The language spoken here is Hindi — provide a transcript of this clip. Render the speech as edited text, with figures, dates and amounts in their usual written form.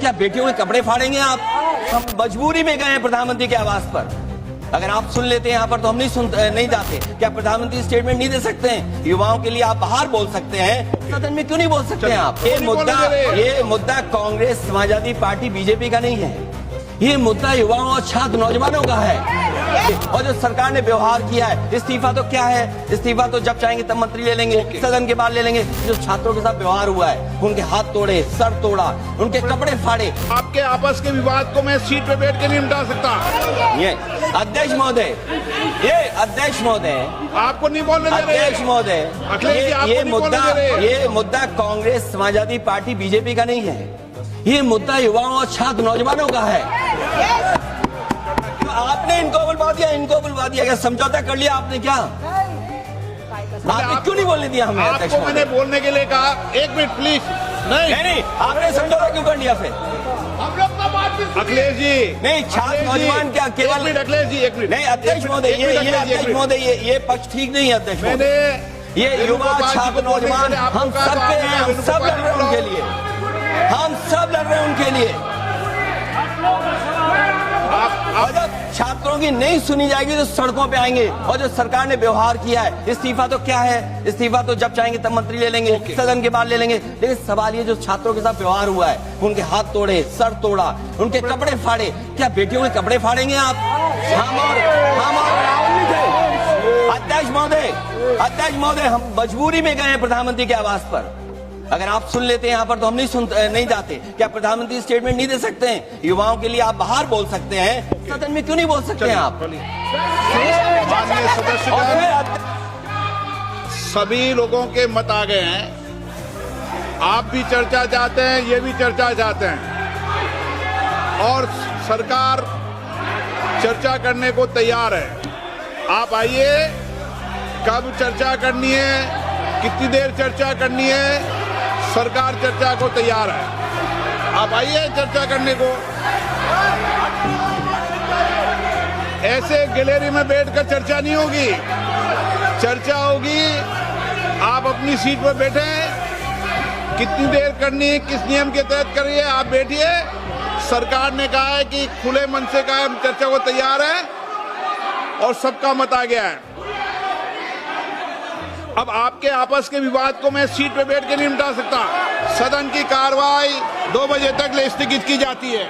क्या बेटियों के कपड़े फाड़ेंगे आप? हम मजबूरी में गए हैं प्रधानमंत्री के आवास पर। अगर आप सुन लेते हैं यहाँ पर तो हम नहीं जाते। क्या प्रधानमंत्री स्टेटमेंट नहीं दे सकते हैं? युवाओं के लिए आप बाहर बोल सकते हैं, सदन में क्यों नहीं बोल सकते हैं आप? ये मुद्दा कांग्रेस, समाजवादी पार्टी, बीजेपी का नहीं है। ये मुद्दा युवाओं और छात्र नौजवानों का है। और जो सरकार ने व्यवहार किया है, इस्तीफा तो क्या है? इस्तीफा तो जब चाहेंगे तब मंत्री ले लेंगे, सदन के बाद ले लेंगे। जो छात्रों के साथ व्यवहार हुआ है, उनके हाथ तोड़े, सर तोड़ा, उनके कपड़े फाड़े। आपके आपस के विवाद को मैं सीट पे बैठ के नहीं मिटा सकता। ये अध्यक्ष महोदय, आपको नहीं बोलने दे रहे। अध्यक्ष महोदय, ये मुद्दा कांग्रेस, समाजवादी पार्टी, बीजेपी का नहीं है। ये मुद्दा युवाओं और छात्र नौजवानों का है। आपने इनको बुलवा दिया, क्या समझौता कर लिया आपने? क्या आपने क्यों नहीं बोलने दिया हमें? आपको मैंने बोलने के लिए कहा, एक मिनट प्लीज। नहीं, आपने समझौता क्यों कर लिया फिर? अखिलेश जी नहीं, छात्र नौजवान क्या केवल? अखिलेश जी एक मिनट। नहीं अध्यक्ष महोदय, ये पक्ष ठीक नहीं है अध्यक्ष महोदय। ये युवा, छात्र, नौजवान हम सब पे हैं, हम सब लड़ रहे हैं उनके लिए, हम सब लड़ रहे हैं उनके लिए। और जब छात्रों की नहीं सुनी जाएगी तो सड़कों पे आएंगे। और जो सरकार ने व्यवहार किया है, इस्तीफा तो क्या है? इस्तीफा तो जब चाहेंगे तब मंत्री ले लेंगे, सदन के बाद ले लेंगे। लेकिन सवाल ये, जो छात्रों के साथ व्यवहार हुआ है, उनके हाथ तोड़े, सर तोड़ा, उनके कपड़े फाड़े, क्या बेटियों के कपड़े फाड़ेंगे आप? हम और राहुल नहीं थे। अध्यक्ष महोदय, हम मजबूरी में गए हैं प्रधानमंत्री के आवास पर। अगर आप सुन लेते हैं यहाँ पर तो हम नहीं जाते। क्या प्रधानमंत्री स्टेटमेंट नहीं दे सकते हैं? युवाओं के लिए आप बाहर बोल सकते हैं, सदन में क्यों नहीं बोल सकते हैं आप? माननीय सदस्यगण, सभी लोगों के मत आ गए हैं। आप भी चर्चा चाहते हैं, ये भी चर्चा चाहते हैं, और सरकार चर्चा करने को तैयार है। आप आइए, कब चर्चा करनी है, कितनी देर चर्चा करनी है, सरकार चर्चा को तैयार है। आप आइए चर्चा करने को। ऐसे गैलरी में बैठकर चर्चा नहीं होगी, चर्चा होगी। आप अपनी सीट पर बैठे, कितनी देर करनी है, किस नियम के तहत करिए, आप बैठिए। सरकार ने कहा है कि खुले मन से कहा है, चर्चा को तैयार है, और सबका मत आ गया है। अब आपके आपस के विवाद को मैं सीट पे बैठ के नहीं मिटा सकता। सदन की कार्रवाई 2 बजे तक स्थगित की जाती है।